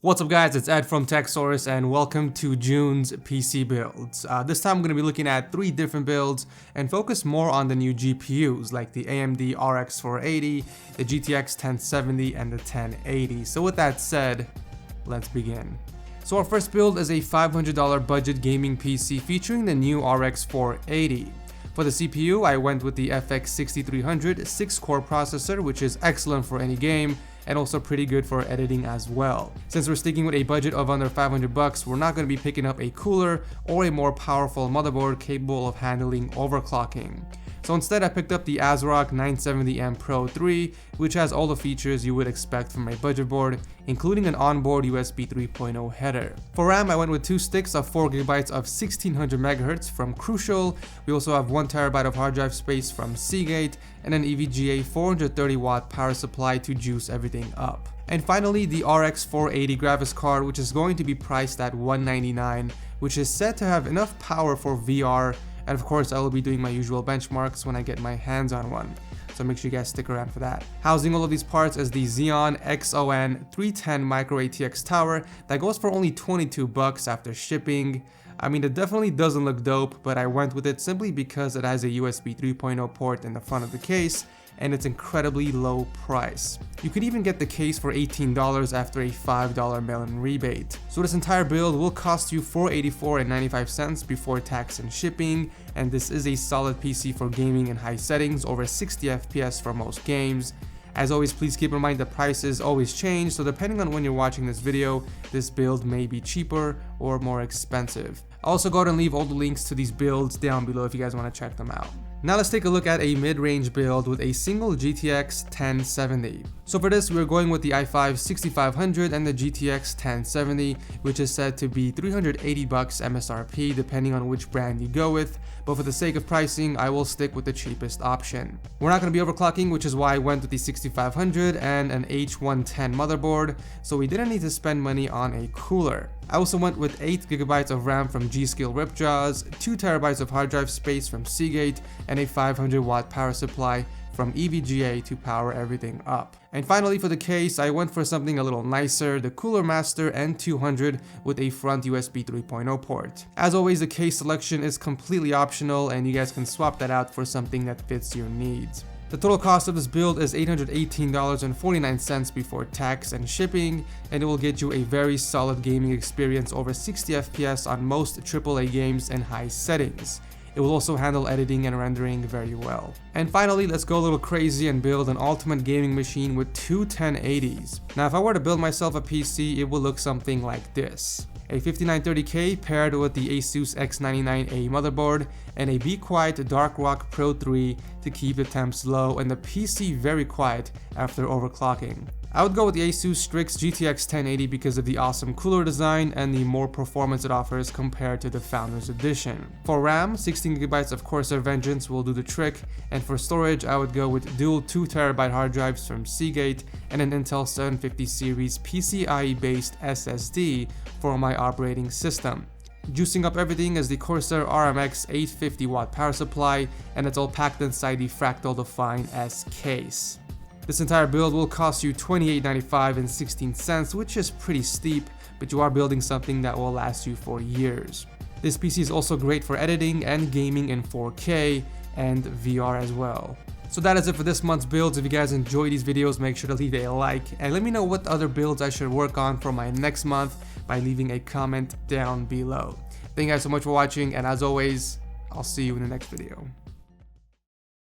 What's up guys, it's Ed from TechSource and welcome to June's PC builds. This time I'm going to be looking at 3 different builds and focus more on the new GPUs like the AMD RX 480, the GTX 1070 and the 1080. So with that said, let's begin. So our first build is a $500 budget gaming PC featuring the new RX 480. For the CPU, I went with the FX 6300 6-core processor, which is excellent for any game and also pretty good for editing as well. Since we're sticking with a budget of under 500 bucks, we're not going to be picking up a cooler or a more powerful motherboard capable of handling overclocking. So instead I picked up the ASROCK 970M Pro 3, which has all the features you would expect from a budget board, including an onboard USB 3.0 header. For RAM, I went with 2 sticks of 4GB of 1600 MHz from Crucial. We also have 1TB of hard drive space from Seagate, and an EVGA 430W power supply to juice everything up. And finally, the RX 480 graphics card, which is going to be priced at $199, which is said to have enough power for VR, and of course I will be doing my usual benchmarks when I get my hands on one, so make sure you guys stick around for that. Housing all of these parts is the XION XION 310 MicroATX tower that goes for only 22 bucks after shipping. I mean, it definitely doesn't look dope, but I went with it simply because it has a USB 3.0 port in the front of the case and it's incredibly low price. You could even get the case for $18 after a $5 mail-in rebate. So this entire build will cost you $484.95 before tax and shipping, and this is a solid PC for gaming in high settings, over 60 FPS for most games. As always, please keep in mind that prices always change, so depending on when you're watching this video, this build may be cheaper or more expensive. I'll also go ahead and leave all the links to these builds down below if you guys want to check them out. Now let's take a look at a mid-range build with a single GTX 1070. So for this, we're going with the i5 6500 and the GTX 1070, which is said to be 380 bucks MSRP depending on which brand you go with, but for the sake of pricing, I will stick with the cheapest option. We're not going to be overclocking, which is why I went with the 6500 and an H110 motherboard, so we didn't need to spend money on a cooler. I also went with 8GB of RAM from G.Skill RIPJAWS, 2TB of hard drive space from Seagate, and a 500W power supply from EVGA to power everything up. And finally, for the case, I went for something a little nicer, the Cooler Master N200 with a front USB 3.0 port. As always, the case selection is completely optional and you guys can swap that out for something that fits your needs. The total cost of this build is $818.49 before tax and shipping, and it will get you a very solid gaming experience over 60 FPS on most AAA games in high settings. It will also handle editing and rendering very well. And finally, let's go a little crazy and build an ultimate gaming machine with 2 1080s. Now if I were to build myself a PC, it would look something like this. A 5930K paired with the ASUS X99A motherboard and a Be Quiet DarkRock Pro 3 to keep the temps low and the PC very quiet after overclocking. I would go with the ASUS STRIX GTX 1080 because of the awesome cooler design and the more performance it offers compared to the Founders Edition. For RAM, 16GB of Corsair Vengeance will do the trick, and for storage I would go with dual 2TB hard drives from Seagate and an Intel 750 series PCI-E based SSD for my operating system. Juicing up everything is the Corsair RMX 850W power supply, and it's all packed inside the FRACTAL Define S case. This entire build will cost you $28.95 which is pretty steep, but you are building something that will last you for years. This PC is also great for editing and gaming in 4K and VR as well. So that is it for this month's builds. If you guys enjoy these videos, make sure to leave a like and let me know what other builds I should work on for my next month by leaving a comment down below. Thank you guys so much for watching, and as always, I'll see you in the next video.